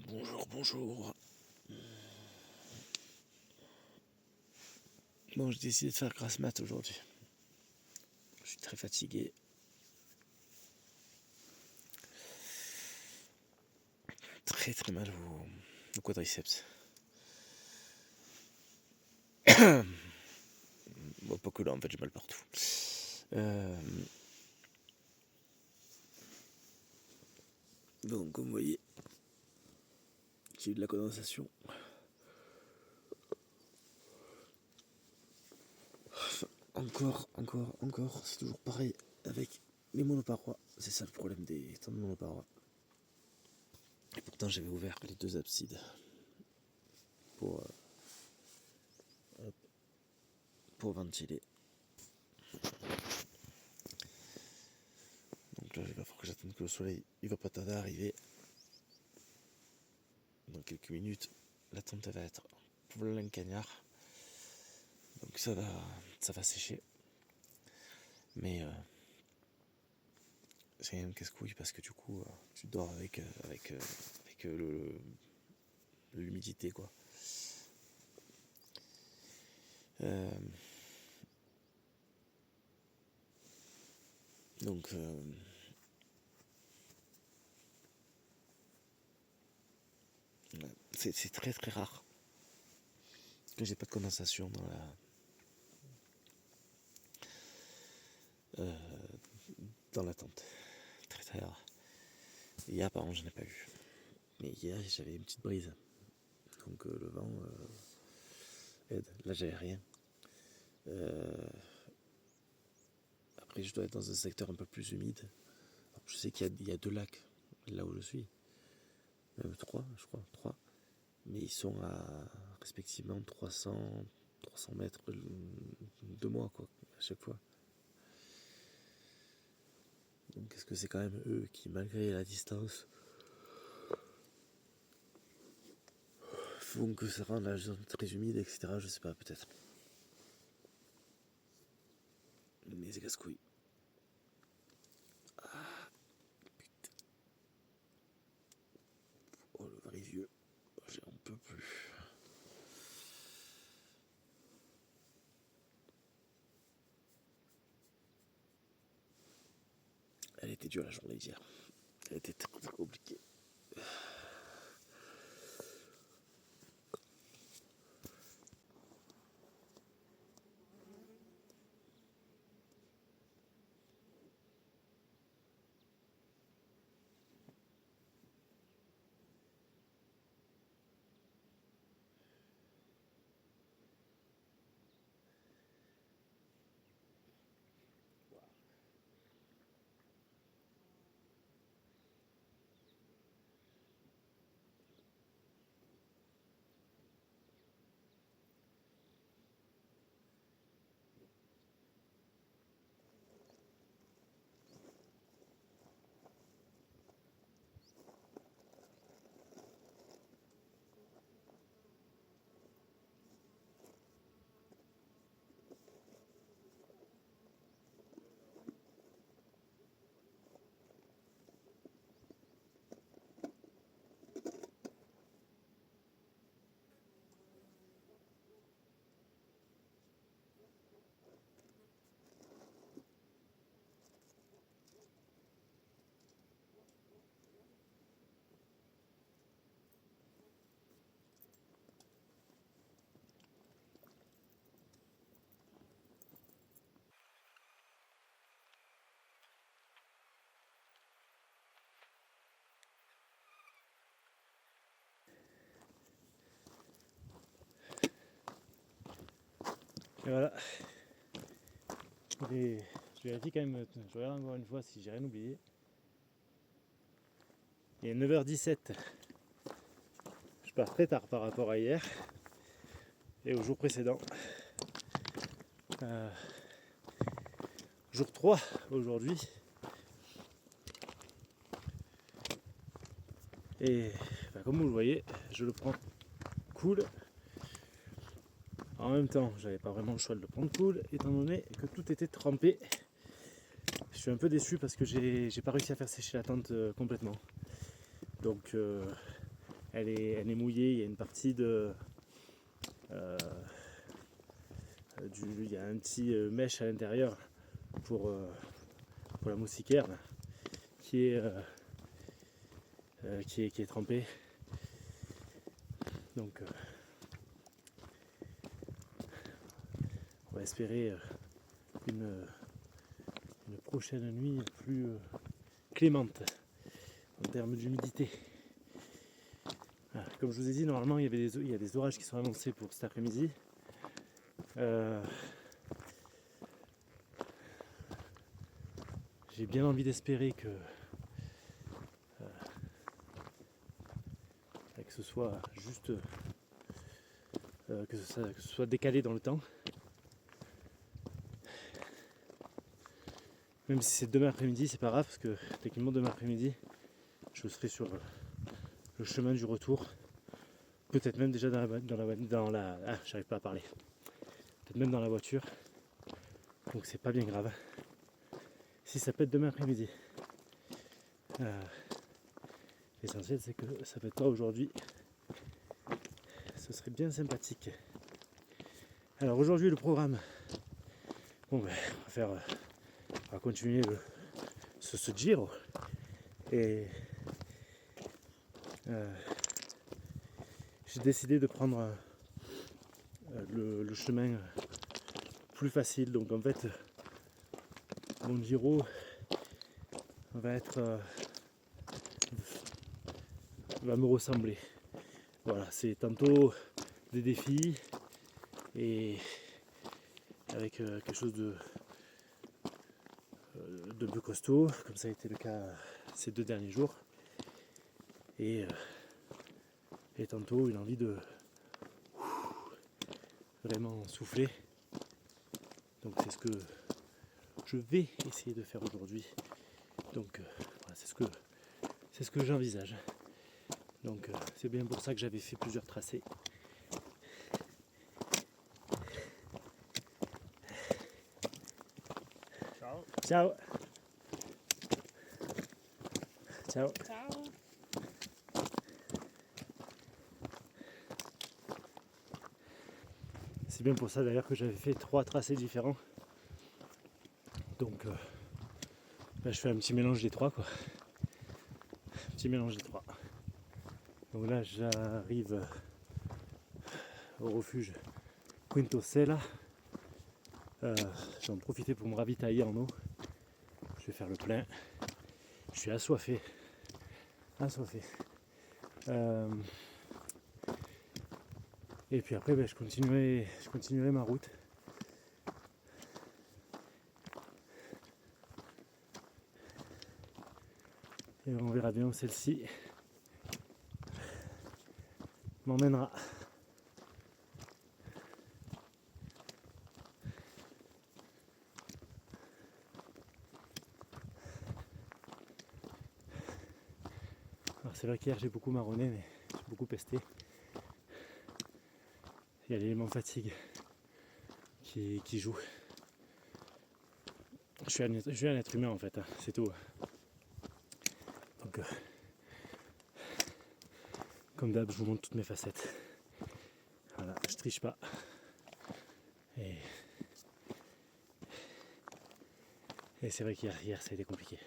Bonjour, bonjour. Bon, j'ai décidé de faire grasse mat aujourd'hui. Je suis très fatigué. Très très mal au quadriceps. Bon, pas que là, en fait, j'ai mal partout. Donc, comme vous voyez, j'ai eu de la condensation. Encore, c'est toujours pareil avec les monoparois. C'est ça le problème des tendons de monoparois. Et pourtant, j'avais ouvert les deux absides pour ventiler. Donc là, il va falloir que j'attende que le soleil, il va pas tarder à arriver. Dans quelques minutes, la tente va être plein cagnard. Donc ça va sécher. Mais c'est un casse-couille parce que du coup, tu dors avec l'humidité, quoi. Donc c'est très très rare que j'ai pas de condensation dans la tente. Très très rare. Hier par contre je n'ai pas eu. Mais hier j'avais une petite brise. Donc le vent aide. Là j'avais rien. Après je dois être dans un secteur un peu plus humide. Alors, je sais qu'il y a 2 lacs là où je suis. Même 3 je crois. 3. Mais ils sont à respectivement 300 mètres de moi, quoi, à chaque fois. Donc est-ce que c'est quand même eux qui, malgré la distance, font que ça rend la zone très humide, etc. Je sais pas, peut-être. Mais c'est casse-couille. Ah, putain. Oh, le vrai vieux. J'en peux plus. Elle était dure la journée d'hier. Elle était très, très compliquée. Et voilà. Je vérifie quand même, je regarde encore une fois si j'ai rien oublié. Il est 9h17. Je pars très tard par rapport à hier et au jour précédent. Jour 3 aujourd'hui. Et comme vous le voyez, je le prends cool. En même temps, j'avais pas vraiment le choix de le prendre cool, étant donné que tout était trempé. Je suis un peu déçu parce que j'ai pas réussi à faire sécher la tente complètement. Donc elle est mouillée, il y a une partie de... il y a un petit mèche à l'intérieur pour la moustiquaire là, qui est trempée. Donc on va espérer une prochaine nuit plus clémente en termes d'humidité. Voilà. Comme je vous ai dit, normalement il y a des orages qui sont annoncés pour cet après-midi. J'ai bien envie d'espérer que ce soit juste que ce soit décalé dans le temps. Même si c'est demain après-midi, c'est pas grave parce que techniquement demain après-midi, je serai sur le chemin du retour. Peut-être même déjà j'arrive pas à parler. Peut-être même dans la voiture. Donc c'est pas bien grave. Si ça pète demain après-midi. L'essentiel c'est que ça pète pas aujourd'hui. Ce serait bien sympathique. Alors aujourd'hui le programme. Bon ben, on va continuer ce giro. Et j'ai décidé de prendre le chemin plus facile. Donc en fait mon giro va me ressembler. Voilà, c'est tantôt des défis et avec quelque chose de peu costaud, comme ça a été le cas ces 2 derniers jours. Et tantôt une envie de vraiment souffler. Donc c'est ce que je vais essayer de faire aujourd'hui. Donc voilà, c'est ce que j'envisage. Donc c'est bien pour ça que j'avais fait plusieurs tracés. Ciao. Ciao. Ciao. Ciao. C'est bien pour ça d'ailleurs que j'avais fait 3 tracés différents. Donc là je fais un petit mélange des 3 quoi. Un petit mélange des 3. Donc là j'arrive au refuge Quinto Sella. Je vais en profiter pour me ravitailler en eau. Je vais faire le plein. Je suis assoiffé. Et puis après je continuerai ma route. Et on verra bien où celle-ci m'emmènera. Alors c'est vrai qu'hier j'ai beaucoup marronné, mais j'ai beaucoup pesté. Il y a l'élément fatigue qui joue. Je suis un être humain en fait, hein, c'est tout. Donc comme d'hab, je vous montre toutes mes facettes. Voilà, je triche pas. Et c'est vrai qu'hier ça a été compliqué.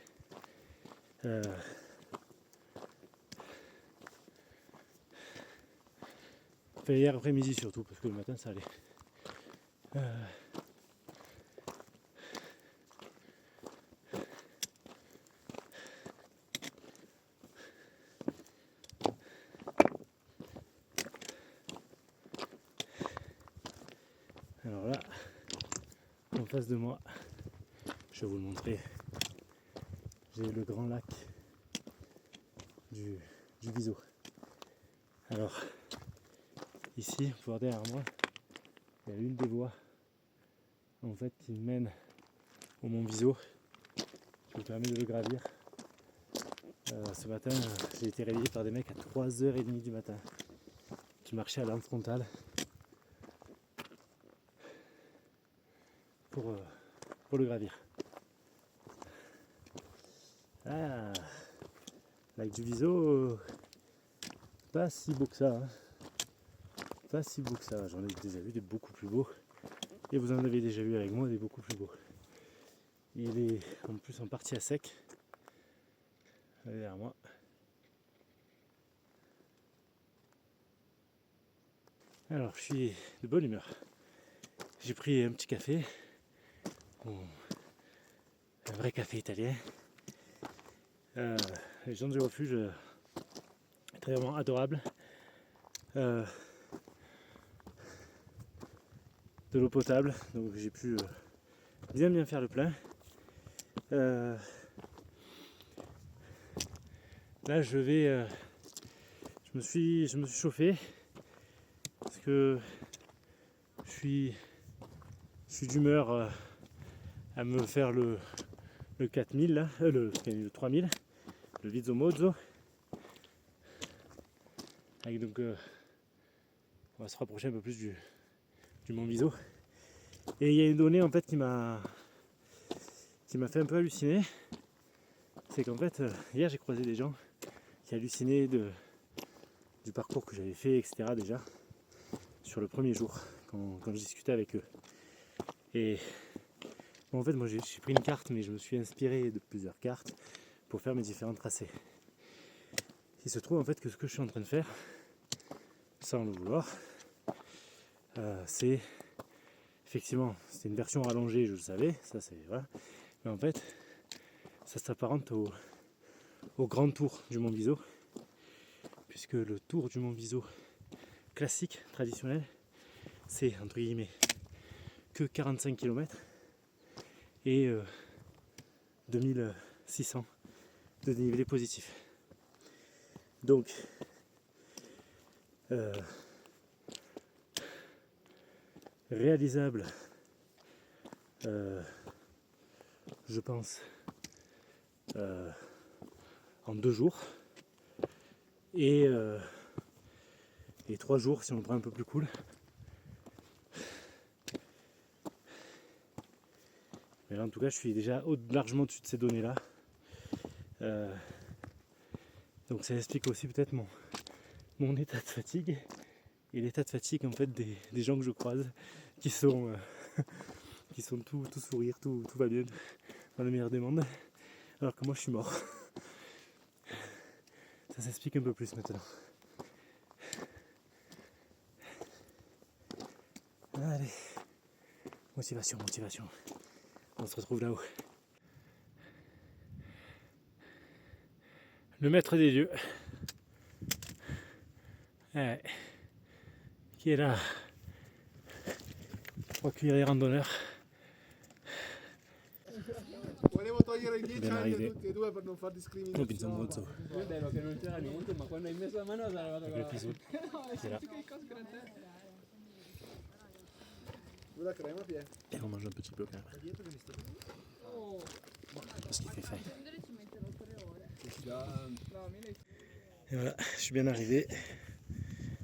Enfin, hier après-midi surtout, parce que le matin ça allait. Alors là, en face de moi, je vais vous le montrer. J'ai le grand lac du Viso. Alors, ici, vous voyez derrière moi, il y a une des voies en fait qui mène au mont Viso. Je me permets de le gravir. Ce matin, j'ai été réveillé par des mecs à 3h30 du matin qui marchaient à l'arme frontale pour le gravir. Ah, lac du Viso, pas si beau que ça. Hein. Pas si beau que ça. J'en ai déjà vu des beaucoup plus beaux. Et vous en avez déjà vu avec moi des beaucoup plus beaux. Il est en plus en partie à sec. Derrière moi. Alors je suis de bonne humeur. J'ai pris un petit café. Un vrai café italien. Les gens du refuge, très vraiment adorables. De l'eau potable, donc j'ai pu bien faire le plein. Là je vais, je me suis chauffé parce que je suis d'humeur à me faire le 4000 là, le 3000, le Viso Mozzo. Avec donc on va se rapprocher un peu plus du Mont Viso. Et il y a une donnée en fait qui m'a fait un peu halluciner. C'est qu'en fait hier j'ai croisé des gens qui hallucinaient du parcours que j'avais fait, etc. déjà sur le premier jour quand je discutais avec eux. Et bon, en fait moi j'ai pris une carte, mais je me suis inspiré de plusieurs cartes pour faire mes différents tracés. Il se trouve en fait que ce que je suis en train de faire, sans le vouloir, c'est effectivement, c'était une version rallongée, je le savais, ça c'est voilà. Mais en fait, ça s'apparente au grand tour du Mont Viso, puisque le tour du Mont Viso classique, traditionnel, c'est entre guillemets que 45 km et 2600 de dénivelé positif. Donc, réalisable, je pense, en 2 jours et 3 jours si on le prend un peu plus cool. Mais là en tout cas je suis déjà largement au-dessus de ces données là. Donc ça explique aussi peut-être mon état de fatigue et l'état de fatigue en fait des gens que je croise qui sont tout sourire, tout va bien dans le meilleur des mondes, alors que moi je suis mort. Ça s'explique un peu plus maintenant. Allez, motivation. On se retrouve là-haut. Le maître des lieux, qui est là pour accueillir les randonneurs. Volevo togliere i 10 Ben anni a arrivé. tutti e due per non far Au discriminazione. Viso Mozzo. È bello che non c'era niente, ma quando hai messo la mano sei arrivato Avec con le Piso, qui est là. La crema piena. Et on mange un petit peu quand même. Parce qu'il fait faim. Et voilà, je suis bien arrivé.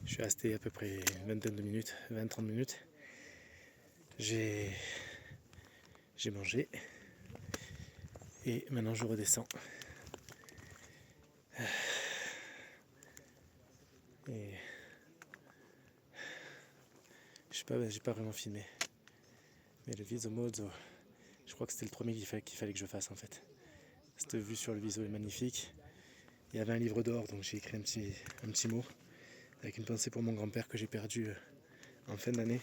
Je suis resté à peu près une vingtaine de minutes, 20-30 minutes. J'ai mangé. Et maintenant je redescends. Et je sais pas, j'ai pas vraiment filmé. Mais le Viso Mozzo, je crois que c'était le premier qu'il fallait que je fasse en fait. Cette vue sur le Viso est magnifique. Il y avait un livre d'or, donc j'ai écrit un petit mot avec une pensée pour mon grand-père que j'ai perdu en fin d'année.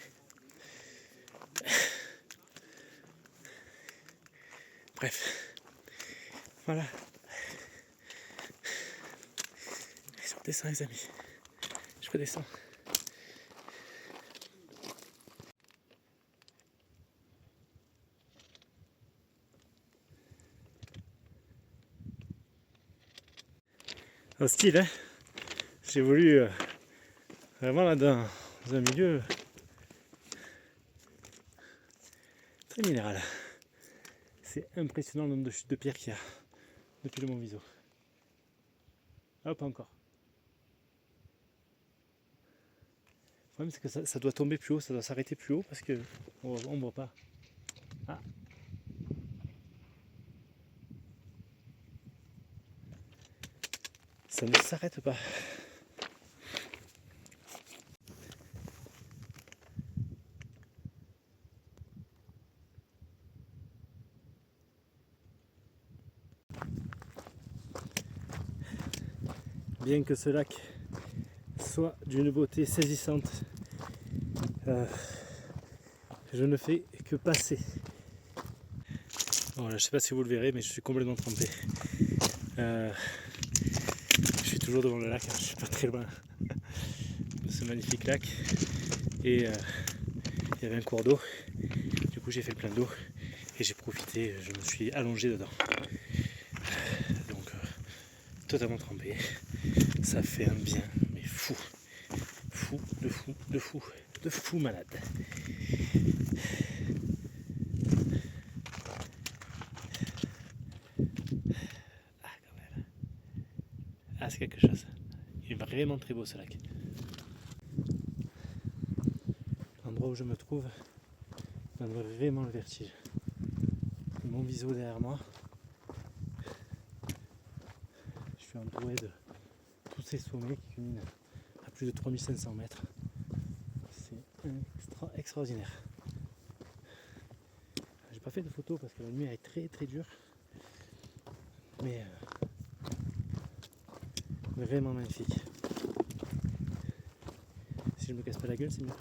Bref, voilà. Je redescends les amis, je redescends. Hostile, hein. J'ai voulu vraiment là dans un milieu très minéral. C'est impressionnant le nombre de chutes de pierre qu'il y a depuis le Mont Viso. Ah, pas encore. Le problème c'est que ça doit tomber plus haut, ça doit s'arrêter plus haut parce que on voit pas. Ah. Ça ne s'arrête pas. Bien que ce lac soit d'une beauté saisissante, je ne fais que passer. Bon, là, je ne sais pas si vous le verrez, mais je suis complètement trempé. Je suis toujours devant le lac, hein, je ne suis pas très loin de ce magnifique lac. Et il y avait un cours d'eau. Du coup, j'ai fait le plein d'eau et j'ai profité, je me suis allongé dedans. Donc, totalement trempé. Ça fait un bien, mais fou. Fou, de fou, de fou, de fou malade. Ah, quand même. Ah, c'est quelque chose. Il est vraiment très beau ce lac. L'endroit où je me trouve donne vraiment le vertige. Mon Viso derrière moi. Je suis entouré de tous ces sommets qui culminent à plus de 3500 mètres. C'est extraordinaire. J'ai pas fait de photos parce que la nuit elle est très très dure. Mais vraiment magnifique. Si je me casse pas la gueule, c'est mieux.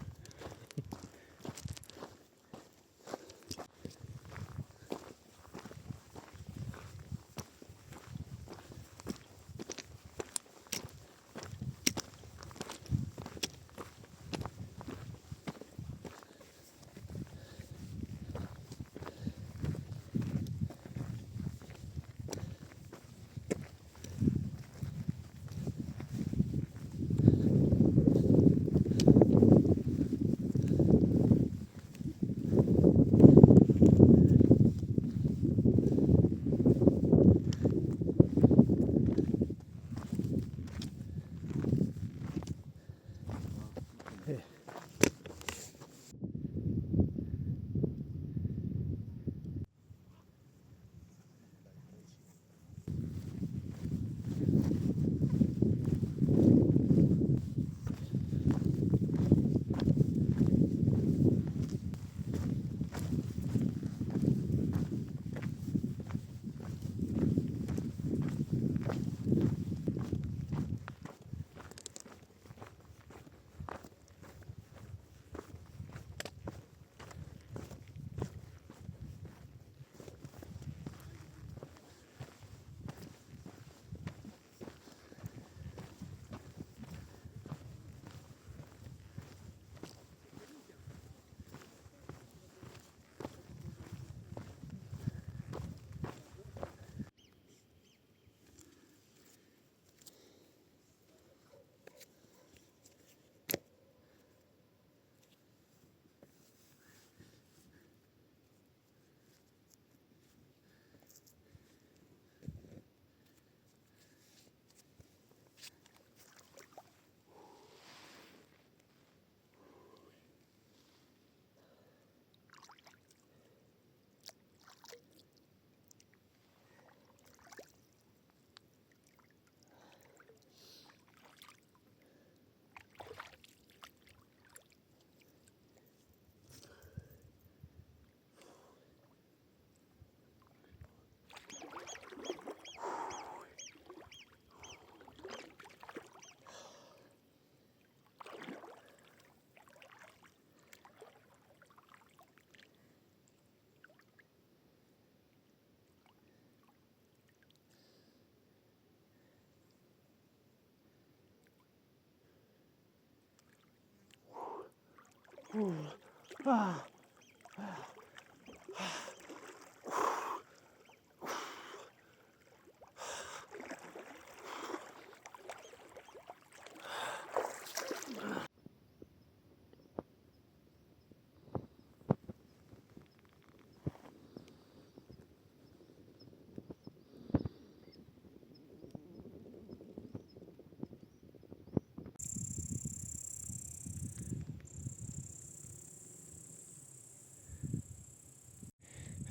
Ah.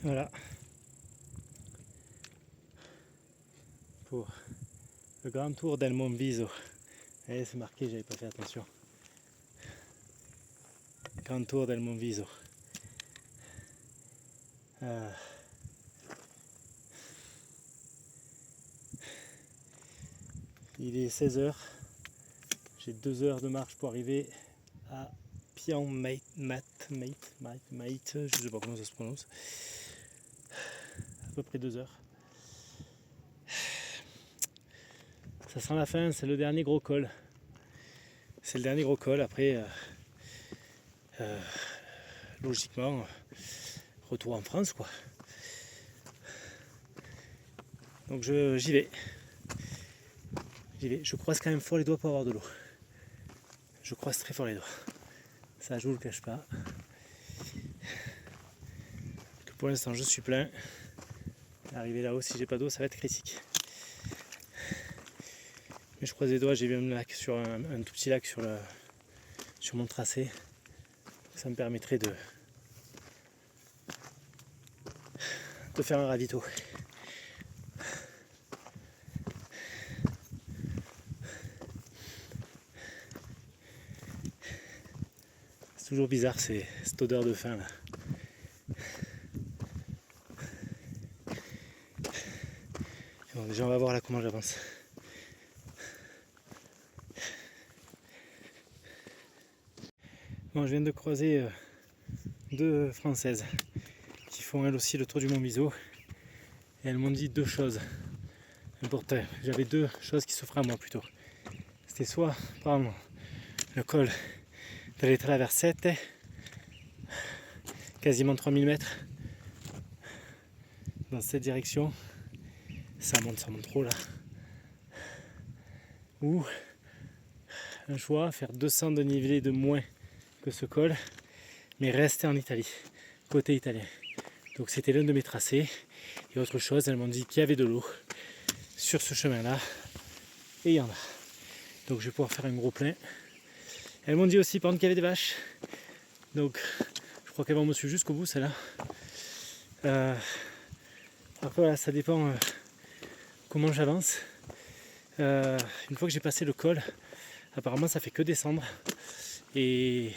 Voilà pour le grand tour del Monviso. Et c'est marqué, j'avais pas fait attention. Grand tour del Monviso. Il est 16h. J'ai 2 heures de marche pour arriver à Pian Mate, je sais pas comment ça se prononce. À peu près 2 heures. Ça sent la fin, c'est le dernier gros col. C'est le dernier gros col. Après, logiquement, retour en France, quoi. Donc j'y vais. Je croise quand même fort les doigts pour avoir de l'eau. Je croise très fort les doigts. Ça, je vous le cache pas. Que pour l'instant, je suis plein. Arriver là-haut, si j'ai pas d'eau, ça va être critique. Mais je croise les doigts, j'ai vu un lac sur un tout petit lac sur mon tracé. Ça me permettrait de faire un ravito. C'est toujours bizarre cette odeur de faim là. Bon, déjà on va voir là comment j'avance. Bon, je viens de croiser 2 Françaises qui font elles aussi le tour du Mont Miseau et elles m'ont dit 2 choses importantes. J'avais 2 choses qui s'offraient à moi plutôt. C'était soit prendre le col de la Traversette, quasiment 3000 mètres dans cette direction, ça monte trop là, ou un choix, faire 200 de dénivelé de moins que ce col, mais rester en Italie, côté italien. Donc c'était l'un de mes tracés. Et autre chose, elles m'ont dit qu'il y avait de l'eau sur ce chemin-là, et il y en a. Donc je vais pouvoir faire un gros plein. Elles m'ont dit aussi par contre qu'il y avait des vaches. Donc je crois qu'elles vont me suivre jusqu'au bout, celle-là. Après voilà, ça dépend comment j'avance. Une fois que j'ai passé le col, apparemment ça fait que descendre. Et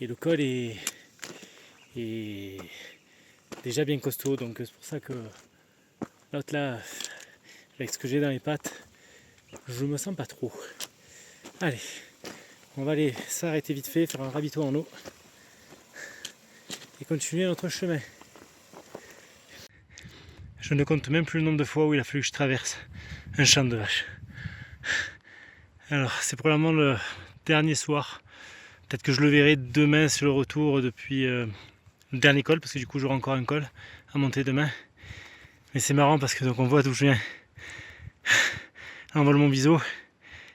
le col est déjà bien costaud, donc c'est pour ça que l'autre là, avec ce que j'ai dans les pattes, je me sens pas trop. Allez, on va aller s'arrêter vite fait, faire un ravito en eau et continuer notre chemin. Je ne compte même plus le nombre de fois où il a fallu que je traverse un champ de vaches. Alors c'est probablement le dernier soir. Peut-être que je le verrai demain sur le retour depuis le dernier col, parce que du coup j'aurai encore un col à monter demain. Mais c'est marrant parce que donc on voit d'où je viens. On voit le Mont Miseau.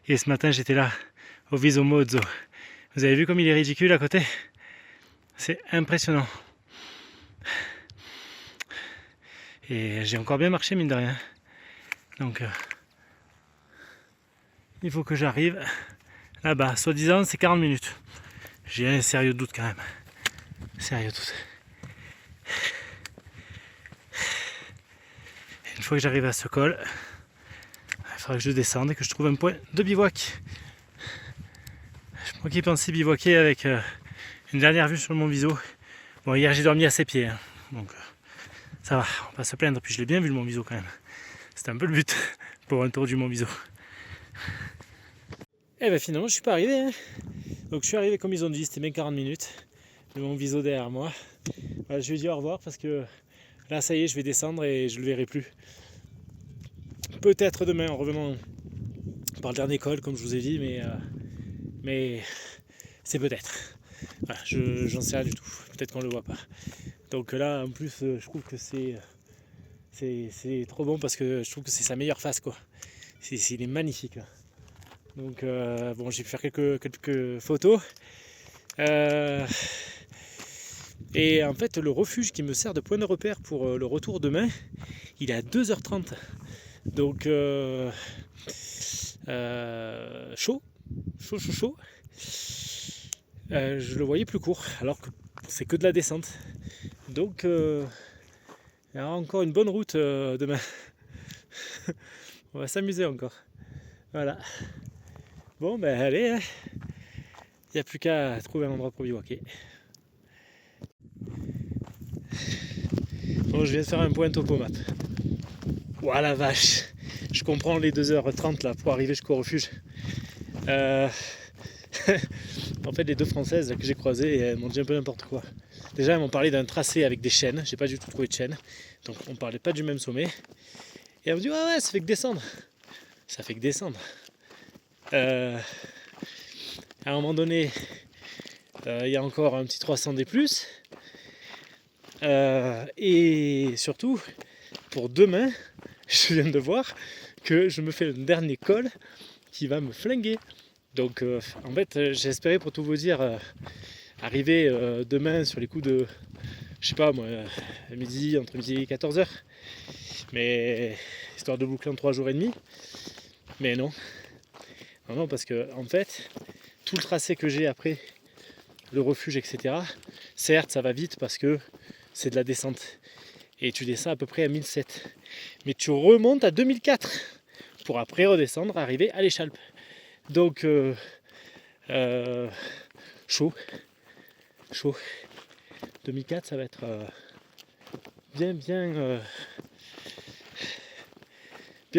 Et ce matin j'étais là, au Viso Mozzo. Vous avez vu comme il est ridicule à côté? C'est impressionnant. Et j'ai encore bien marché mine de rien. Donc il faut que j'arrive là-bas. Soi-disant c'est 40 minutes. J'ai un sérieux doute quand même. Sérieux doute. Une fois que j'arrive à ce col, il faudra que je descende et que je trouve un point de bivouac. Moi qui pensais bivouaquer avec une dernière vue sur le Mont Miseau. Bon, hier j'ai dormi à ses pieds, hein, donc ça va, on va pas se plaindre. Puis je l'ai bien vu le Mont Miseau quand même. C'était un peu le but pour un tour du Mont Miseau. Et ben finalement je suis pas arrivé. Hein. Donc je suis arrivé comme ils ont dit, c'était bien 40 minutes. Le Mont Miseau derrière moi. Voilà, je lui ai dit au revoir parce que là ça y est, je vais descendre et je le verrai plus. Peut-être demain en revenant par le dernier col comme je vous ai dit, mais c'est peut-être. Voilà, j'en sais rien du tout. Peut-être qu'on le voit pas. Donc là en plus je trouve que c'est trop bon parce que je trouve que c'est sa meilleure face quoi. Il est magnifique là. Donc bon, j'ai pu faire quelques photos. Et en fait le refuge qui me sert de point de repère pour le retour demain, il est à 2h30. Donc chaud. Je le voyais plus court alors que c'est que de la descente. Donc il y aura encore une bonne route demain. On va s'amuser encore. Voilà. Bon ben allez, hein. Il n'y a plus qu'à trouver un endroit pour bivouaquer. Bon, je viens de faire un point topo map. Ouah la vache, je comprends les 2h30 là pour arriver jusqu'au refuge. En fait, les deux Françaises là, que j'ai croisées, elles m'ont dit un peu n'importe quoi. Déjà, elles m'ont parlé d'un tracé avec des chaînes. J'ai pas du tout trouvé de chaînes. Donc, on parlait pas du même sommet. Et elles m'ont dit, ouais, ça fait que descendre. Ça fait que descendre. À un moment donné, il y a encore un petit 300 des plus. Et surtout, pour demain, je viens de voir que je me fais le dernier col qui va me flinguer. Donc en fait j'ai espéré, pour tout vous dire, arriver demain sur les coups de, je sais pas moi, midi, entre midi et 14h. Mais histoire de boucler en 3 jours et demi. Mais non. Non, parce que en fait, tout le tracé que j'ai après, le refuge, etc. Certes, ça va vite parce que c'est de la descente. Et tu descends à peu près à 1007. Mais tu remontes à 2004 pour après redescendre, arriver à l'échalpe. Donc, chaud. 2004, ça va être bien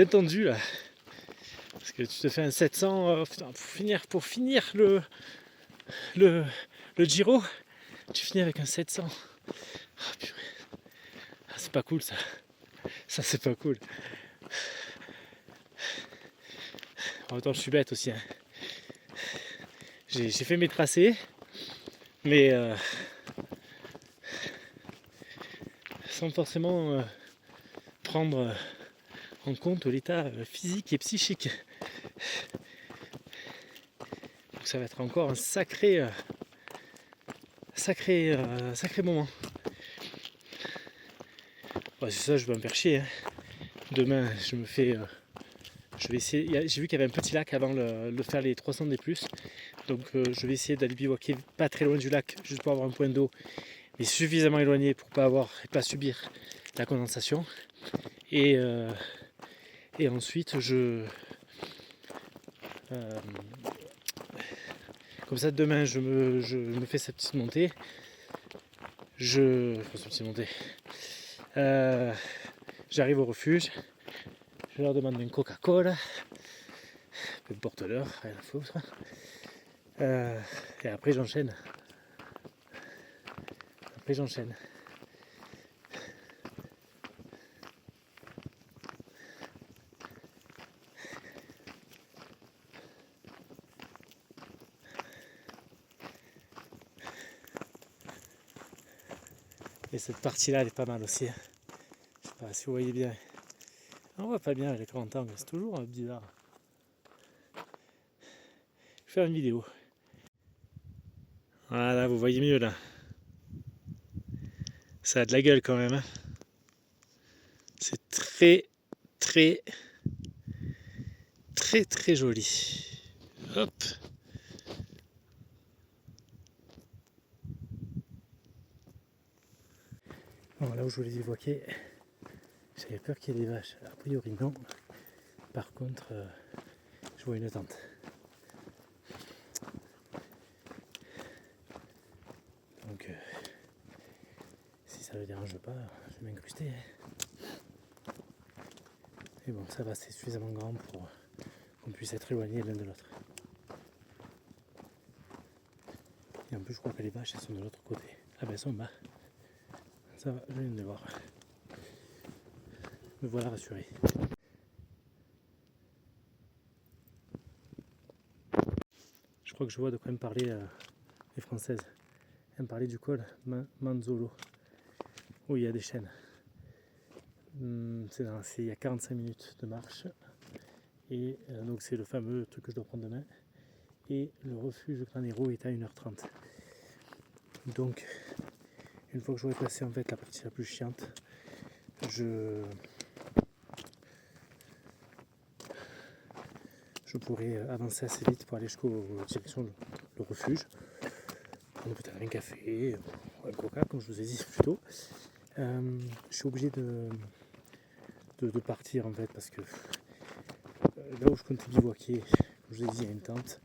tendu là. Parce que tu te fais un 700 pour finir le Giro, tu finis avec un 700. Oh, purée. Ah, c'est pas cool ça. Ça c'est pas cool. En même temps, je suis bête aussi. Hein. J'ai fait mes tracés, mais sans forcément prendre en compte l'état physique et psychique. Donc ça va être encore un sacré moment. Ouais, c'est ça, je vais me faire chier. Hein. Demain, je vais essayer. J'ai vu qu'il y avait un petit lac avant de faire les 300 des plus. Donc je vais essayer d'aller bivouaquer pas très loin du lac, juste pour avoir un point d'eau, mais suffisamment éloigné pour pas subir la condensation. Et ensuite comme ça demain je me fais cette petite montée. J'arrive au refuge, je leur demande une Coca-Cola, peu importe l'heure, rien à foutre. Et après j'enchaîne. Et cette partie-là, elle est pas mal aussi. Je sais pas si vous voyez bien. On voit pas bien les grands angles, c'est toujours bizarre. Je vais faire une vidéo. Voilà, vous voyez mieux là. Ça a de la gueule quand même. Hein. C'est très joli. Hop. Bon, là où je voulais bivouaquer, j'avais peur qu'il y ait des vaches. A priori non. Par contre, je vois une tente. Donc, si ça ne le dérange pas, je vais m'incruster. Et bon, ça va, c'est suffisamment grand pour qu'on puisse être éloigné l'un de l'autre. Et en plus, je crois que les vaches, elles sont de l'autre côté. Ah ben, elles sont en bas. Ça va, je viens de les voir. Me voilà rassuré. Je crois que je vois de quoi me parler les Françaises. Elles me parlaient du col Manzolo, où il y a des chaînes. Il y a 45 minutes de marche. Et donc c'est le fameux truc que je dois prendre demain. Et le refuge de Granero est à 1h30. Donc, une fois que j'aurai passé en fait la partie la plus chiante, je pourrai avancer assez vite pour aller jusqu'au direction le refuge. Prendre peut-être un café, un coca, comme je vous ai dit plus tôt. Je suis obligé de partir en fait parce que là où je comptais bivouaquer, comme je vous ai dit, il y a une tente.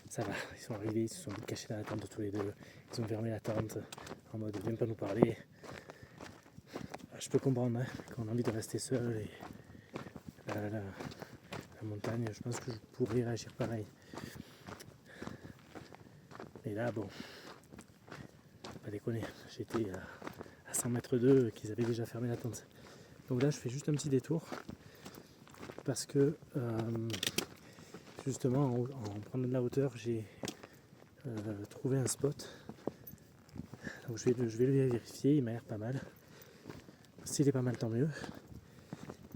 Ça va, ils sont arrivés, ils se sont cachés dans la tente tous les deux. Ils ont fermé la tente en mode viens pas nous parler. Je peux comprendre hein, qu'on a envie de rester seul et la montagne, je pense que je pourrais réagir pareil. Et là, bon, pas déconner, j'étais à 100 mètres d'eux qu'ils avaient déjà fermé la tente. Donc là, je fais juste un petit détour parce que justement, en prenant de la hauteur, j'ai trouvé un spot. Donc je vais le vérifier, il m'a l'air pas mal. S'il est pas mal, tant mieux.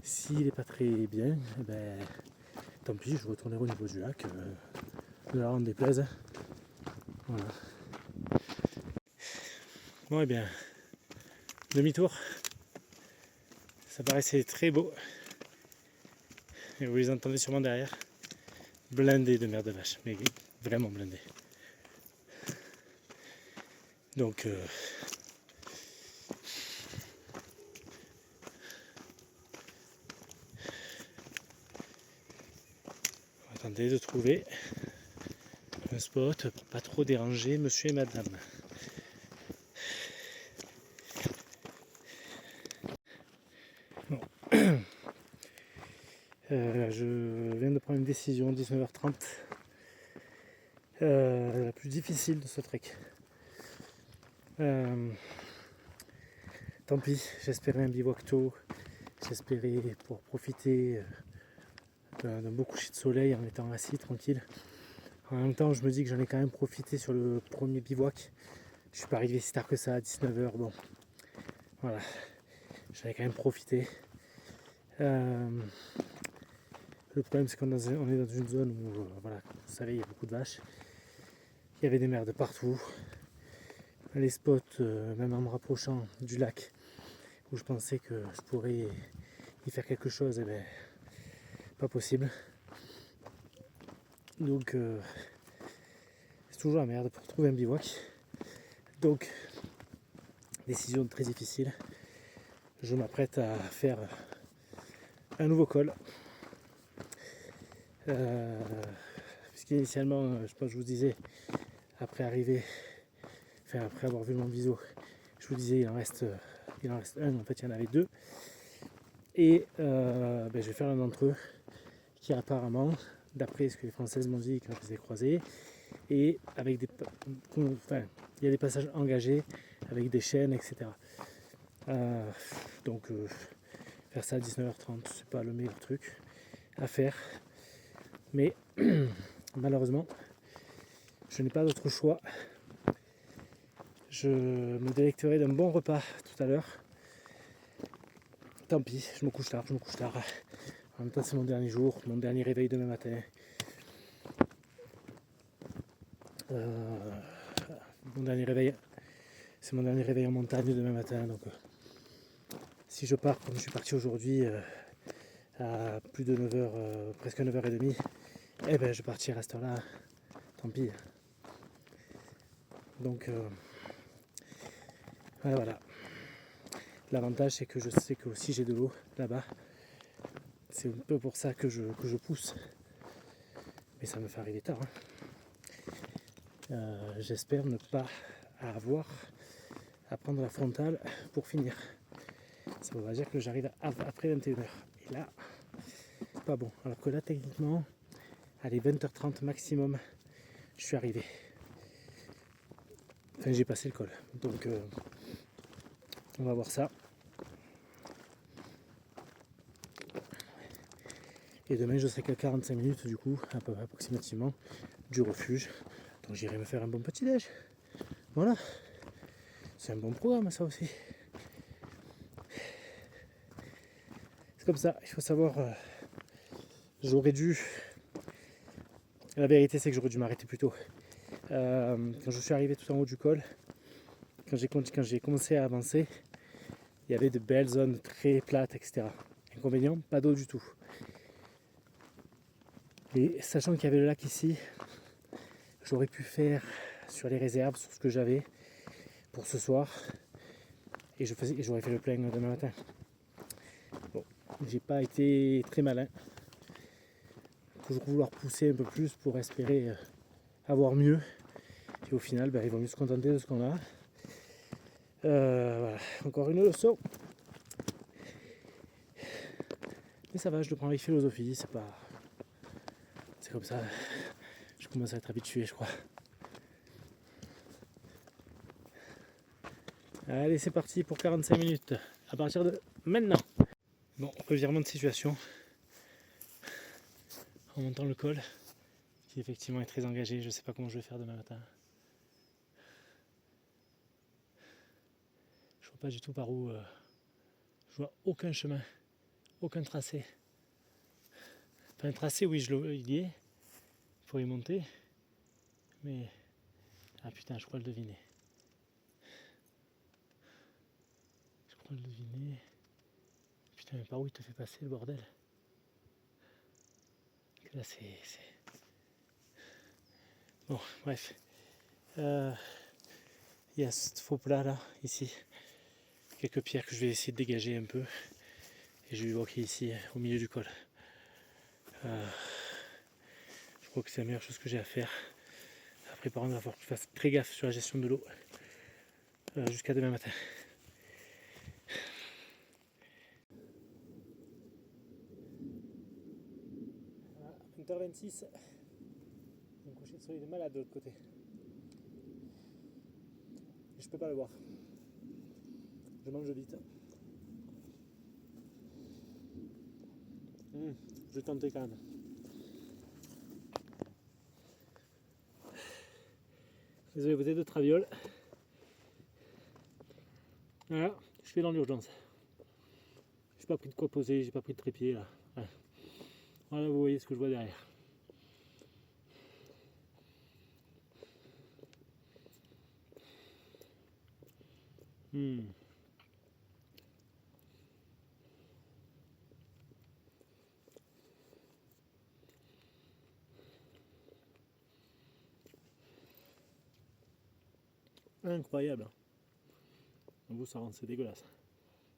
S'il est pas très bien, eh ben, tant pis, je retournerai au niveau du lac. De la rendre déplaise. Voilà. Bon, et bien, demi-tour. Ça paraissait très beau. Et vous les entendez sûrement derrière. Blindé de merde de vache, mais vraiment blindé. Donc, on va tenter de trouver un spot pour pas trop déranger monsieur et madame. Bon. Je viens de prendre une décision, 19h30. La plus difficile de ce trek. Tant pis, j'espérais un bivouac tôt, j'espérais pour profiter d'un beau coucher de soleil en étant assis tranquille. En même temps, je me dis que j'en ai quand même profité sur le premier bivouac. Je suis pas arrivé si tard que ça, à 19h. Bon, voilà, j'en ai quand même profité. Le problème, c'est qu'on est dans une zone où, voilà, vous savez, il y a beaucoup de vaches. Il y avait des merdes partout. Les spots, même en me rapprochant du lac, où je pensais que je pourrais y faire quelque chose, eh ben, pas possible. Donc, c'est toujours la merde pour trouver un bivouac. Donc, décision très difficile. Je m'apprête à faire un nouveau col. Puisqu'initialement, je pense que je vous disais, après avoir vu mon biseau, je vous disais il en reste un, en fait il y en avait deux. Et je vais faire l'un d'entre eux qui apparemment, d'après ce que les Françaises m'ont dit quand je les ai croisés, et avec il y a des passages engagés avec des chaînes, etc. Donc faire ça à 19h30, c'est pas le meilleur truc à faire. Mais malheureusement, je n'ai pas d'autre choix. Je me délecterai d'un bon repas tout à l'heure. Tant pis, je me couche tard. En même temps, c'est mon dernier jour, mon dernier réveil demain matin. C'est mon dernier réveil en montagne demain matin. Donc, si je pars comme je suis parti aujourd'hui à plus de 9h, presque 9h30, eh ben, je partirai à cette heure-là. Tant pis. Donc, voilà. L'avantage, c'est que je sais que aussi j'ai de l'eau là-bas. C'est un peu pour ça que je pousse. Mais ça me fait arriver tard. J'espère ne pas avoir à prendre la frontale pour finir. Ça veut dire que j'arrive après 21h. Et là, c'est pas bon. Alors que là, techniquement, allez, 20h30 maximum, je suis arrivé. Enfin, j'ai passé le col. Donc, on va voir ça. Et demain, je serai qu'à 45 minutes, du coup, approximativement, du refuge. Donc, j'irai me faire un bon petit déj. Voilà. C'est un bon programme, ça aussi. C'est comme ça, il faut savoir. J'aurais dû. La vérité, c'est que j'aurais dû m'arrêter plus tôt. Quand je suis arrivé tout en haut du col, quand j'ai commencé à avancer, il y avait de belles zones très plates, etc. Inconvénient, pas d'eau du tout. Et sachant qu'il y avait le lac ici, j'aurais pu faire sur les réserves, sur ce que j'avais pour ce soir, et j'aurais fait le plein demain matin. Bon, j'ai pas été très malin. Toujours vouloir pousser un peu plus pour espérer avoir mieux. Et au final, il vaut mieux se contenter de ce qu'on a. Voilà, encore une leçon. Mais ça va, je le prends avec philosophie, c'est pas... C'est comme ça, je commence à être habitué, je crois. Allez, c'est parti pour 45 minutes, à partir de maintenant. Bon, revirement de situation. En montant le col, qui effectivement est très engagé, je sais pas comment je vais faire demain matin. Je vois pas du tout par où, je vois aucun chemin, aucun tracé. Enfin, un tracé, oui, il y est, pour y monter, mais... Ah putain, je crois le deviner. Je crois le deviner. Putain, mais par où il te fait passer le bordel? Là, c'est... Bon, bref. Il y a ce faux plat là, ici. Quelques pierres que je vais essayer de dégager un peu. Et je vais bloquer ici, au milieu du col. Je crois que c'est la meilleure chose que j'ai à faire. Après, par contre, il va falloir que je fasse très gaffe sur la gestion de l'eau. Jusqu'à demain matin. Voilà, 20h26. Il y a un coucher de soleil de malade de l'autre côté. Et je peux pas le voir. Je mange vite. Je vais tenter quand même. Désolé, vous êtes de Traviole. Voilà, je suis dans l'urgence. J'ai pas pris de quoi poser, j'ai pas pris de trépied là. Ouais. Voilà, vous voyez ce que je vois derrière. Incroyable. Vous, ça rend, c'est dégueulasse.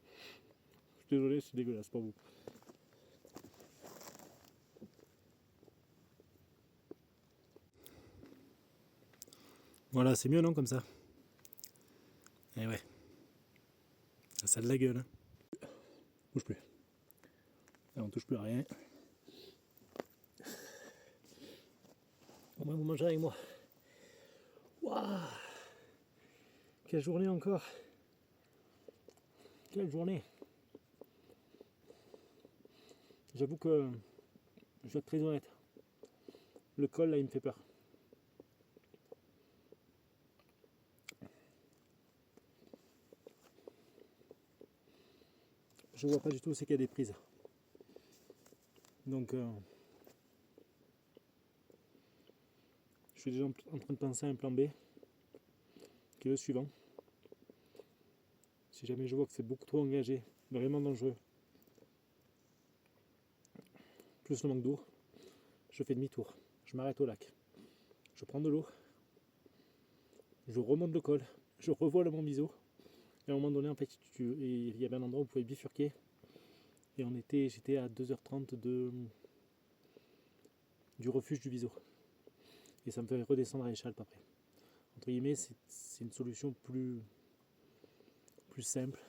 Je suis désolé, c'est dégueulasse pour vous. Voilà, c'est mieux non comme ça. Eh ouais. Ça a de la gueule. Hein. Bouge plus. Là, on touche plus à rien. Au moins vous mangez avec moi. Waouh! Quelle journée encore! Quelle journée! J'avoue que je vais être très honnête. Le col là il me fait peur. Je vois pas du tout c'est qu'il y a des prises. Donc je suis déjà en train de penser à un plan B qui est le suivant. Si jamais je vois que c'est beaucoup trop engagé, vraiment dangereux, plus le manque d'eau, je fais demi-tour, je m'arrête au lac, je prends de l'eau, je remonte le col, je revoile mon biseau, et à un moment donné en fait il y avait un endroit où on pouvait bifurquer, et j'étais à 2h30 du refuge du biseau, et ça me fait redescendre à l'échalpe après. Entre guillemets, c'est une solution plus simple,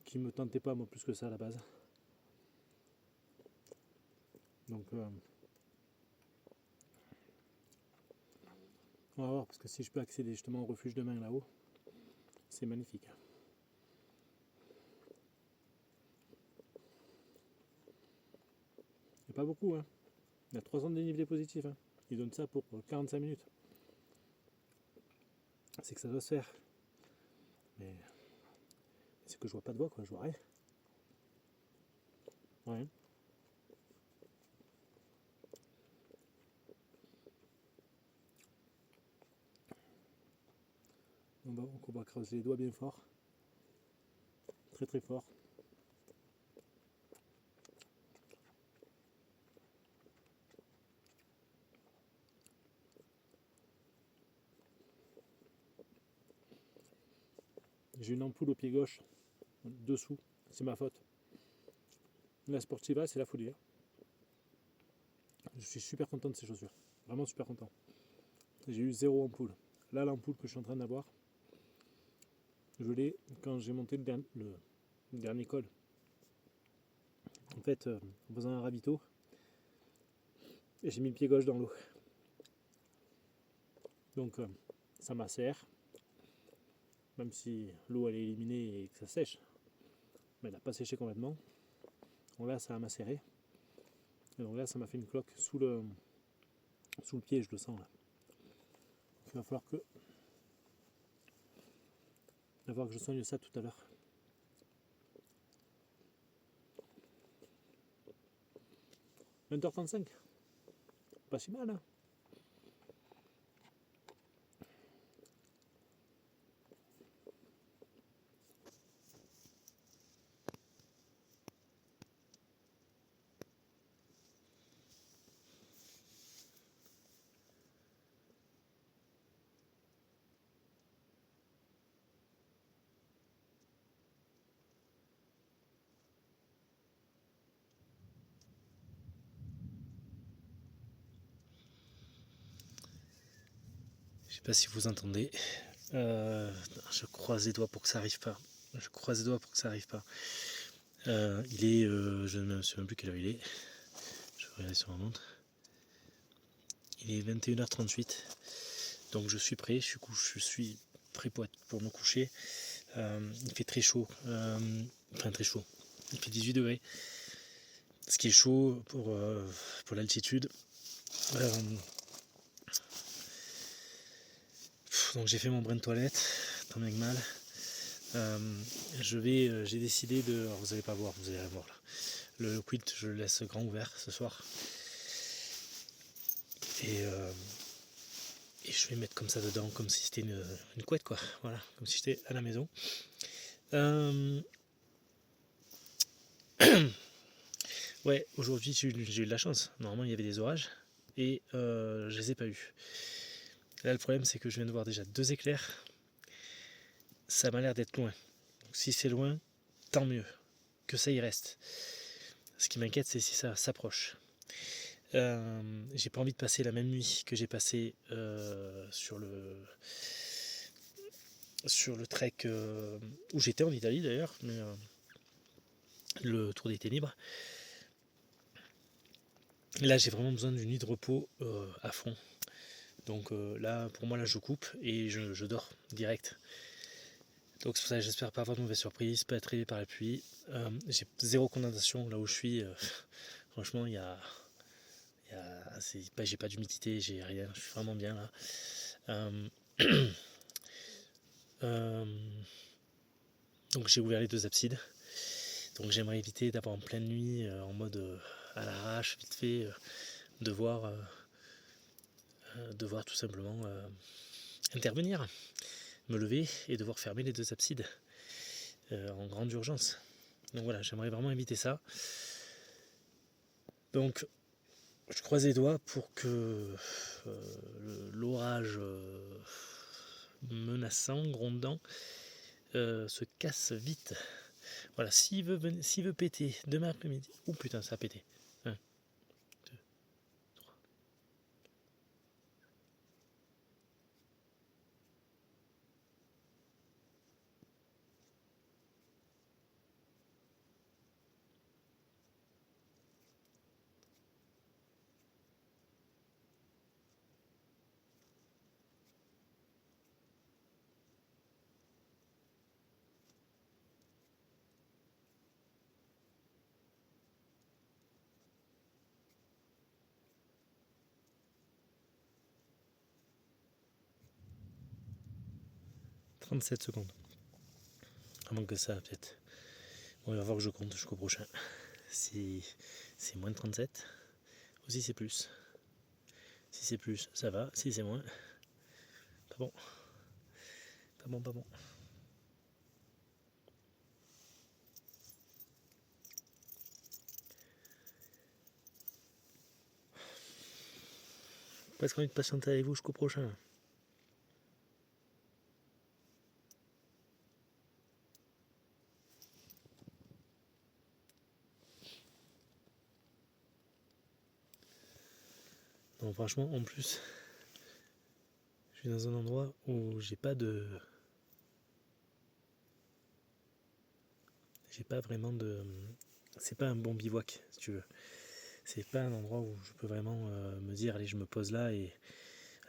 qui me tentait pas moi plus que ça à la base. Donc on va voir, parce que si je peux accéder justement au refuge demain là-haut, c'est magnifique. Il n'y a pas beaucoup, hein. Il y a 300 dénivelés positifs. Hein. Ils donnent ça pour 45 minutes. C'est que ça doit se faire. Mais c'est que je vois pas de voie, quoi. Je vois rien. Ouais. Donc on va creuser les doigts bien fort. Très très fort. J'ai une ampoule au pied gauche, dessous, c'est ma faute. La Sportiva, c'est la folie. Hein. Je suis super content de ces chaussures, vraiment super content. J'ai eu 0 ampoule. Là, l'ampoule que je suis en train d'avoir, je l'ai quand j'ai monté le dernier col. fait, en faisant un ravito, j'ai mis le pied gauche dans l'eau. Donc ça macère, même si l'eau elle est éliminée et que ça sèche, mais elle n'a pas séché complètement. Donc là ça a macéré. Et donc là ça m'a fait une cloque sous le pied, je le sens là. Donc, il va falloir que je soigne ça tout à l'heure. « 20h35 » pas si mal, hein. Je sais pas si vous entendez. Je croise les doigts pour que ça arrive pas. Il est, je ne me souviens plus quelle heure il est. Je vais regarder sur ma montre. Il est 21h38. Donc je suis prêt. Je suis prêt pour me coucher. Il fait très chaud. Enfin très chaud. Il fait 18 degrés. Ce qui est chaud pour l'altitude. Donc j'ai fait mon brin de toilette, tant bien que mal. J'ai décidé de... Alors vous allez pas voir, vous allez rien voir là. Le quilt, je le laisse grand ouvert ce soir. Et je vais mettre comme ça dedans, comme si c'était une couette quoi. Voilà, comme si j'étais à la maison. Ouais, aujourd'hui j'ai eu de la chance. Normalement il y avait des orages et je les ai pas eus. Là le problème c'est que je viens de voir déjà 2 éclairs. Ça m'a l'air d'être loin. Donc, si c'est loin, tant mieux. Que ça y reste. Ce qui m'inquiète c'est si ça s'approche. J'ai pas envie de passer la même nuit que j'ai passé sur le trek où j'étais en Italie d'ailleurs, mais le Tour des Ténèbres. Là j'ai vraiment besoin d'une nuit de repos à fond. Donc là pour moi là je coupe et je dors direct. Donc c'est pour ça que j'espère pas avoir de mauvaise surprise, pas être réveillé par la pluie. J'ai 0 condensation là où je suis. Franchement j'ai pas d'humidité, j'ai rien, je suis vraiment bien là. Donc j'ai ouvert les 2 absides. Donc j'aimerais éviter d'avoir en pleine nuit, en mode à l'arrache, vite fait, devoir tout simplement intervenir, me lever et devoir fermer les 2 absides en grande urgence. Donc voilà, j'aimerais vraiment éviter ça. Donc je croise les doigts pour que l'orage menaçant, grondant, se casse vite. Voilà, s'il veut péter demain après-midi. Oh putain, ça a pété. 1, 2, 3. 37 secondes. À moins que ça, peut-être. Bon, il va falloir que je compte jusqu'au prochain. Si c'est moins de 37, ou si c'est plus. Si c'est plus, ça va. Si c'est moins, pas bon. Pas bon, pas bon. Presque envie de patienter avec vous jusqu'au prochain. Non, franchement, en plus, je suis dans un endroit où j'ai pas vraiment c'est pas un bon bivouac, si tu veux. C'est pas un endroit où je peux vraiment me dire, allez, je me pose là et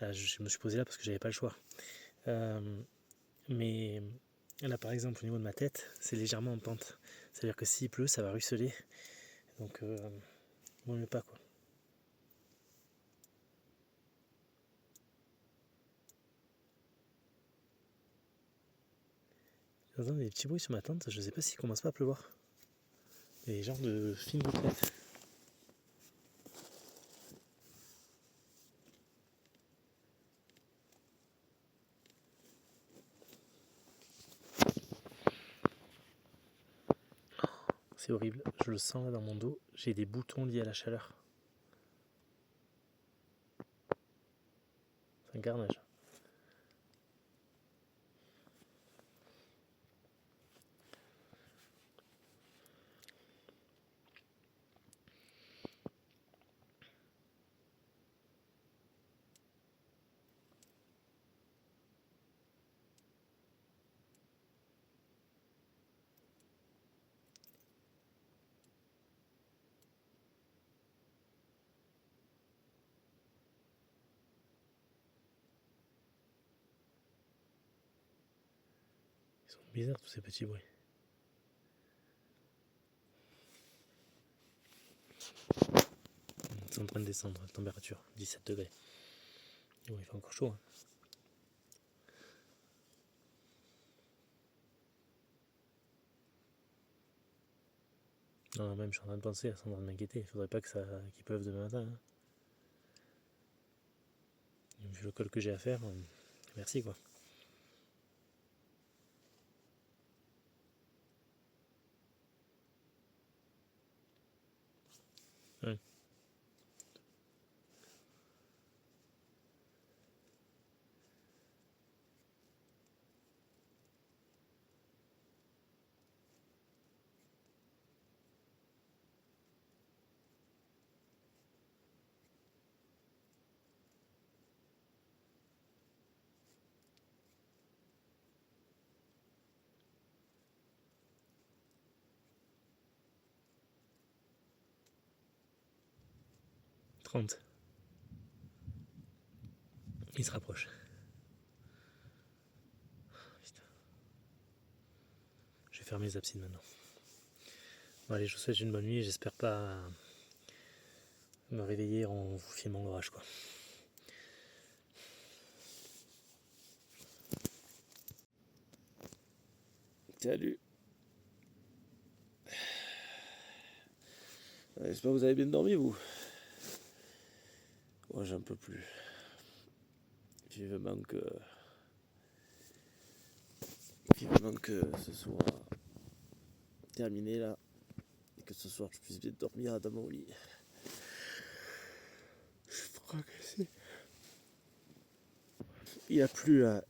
je me suis posé là parce que j'avais pas le choix. Mais là, par exemple, au niveau de ma tête, c'est légèrement en pente. C'est-à-dire que s'il pleut, ça va ruisseler. Donc, vaut mieux pas, quoi. J'entends des petits bruits sur ma tente, je sais pas s'il commence pas à pleuvoir. Des genres de fines gouttelettes. C'est horrible, je le sens là dans mon dos, j'ai des boutons liés à la chaleur. C'est un carnage. Ils sont bizarres tous ces petits bruits. C'est en train de descendre, la température, 17 degrés. Bon, il fait encore chaud. Hein. Non, même je suis en train de penser, à en train de m'inquiéter. Il faudrait pas qu'il pleuve demain matin. Hein. Vu le col que j'ai à faire, merci quoi. Ouais. Il se rapproche. Putain. Je vais fermer les absides maintenant. Bon, allez, je vous souhaite une bonne nuit. J'espère pas me réveiller en vous filmant l'orage quoi. Salut. J'espère que vous avez bien dormi, vous. Moi, j'en peux plus. Vivement que ce soit terminé là. Et que ce soir, je puisse bien dormir dans mon lit. Je suis fracassé. Il a plu à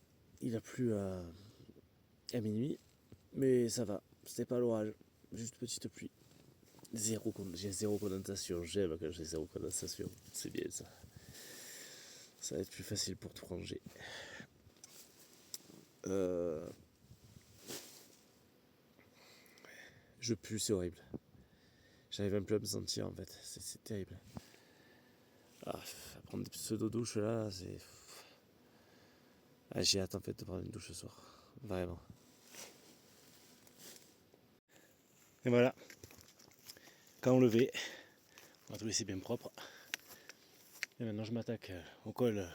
minuit. Mais ça va. C'était pas l'orage. Juste petite pluie. J'ai zéro condensation. J'aime quand j'ai zéro condensation. C'est bien ça. Ça va être plus facile pour tout ranger. Je pue, c'est horrible. J'arrive même plus à me sentir en fait. C'est terrible. À prendre des pseudo-douches là, c'est. J'ai hâte en fait de prendre une douche ce soir. Vraiment. Et voilà. Quand on levait, on a trouvé c'est bien propre. Et maintenant je m'attaque au col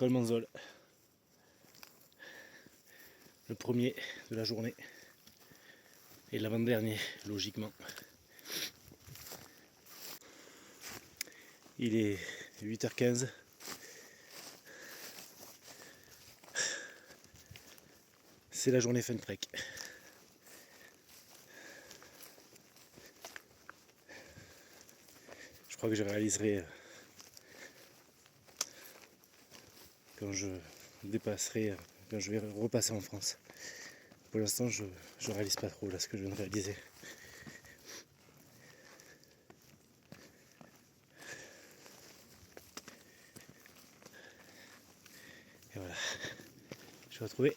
Manzol. Le premier de la journée. Et l'avant-dernier, logiquement. Il est 8h15. C'est la journée fun trek. Je crois que je réaliserai quand je dépasserai, quand je vais repasser en France. Pour l'instant, je réalise pas trop là ce que je viens de réaliser. Et voilà, je vais retrouver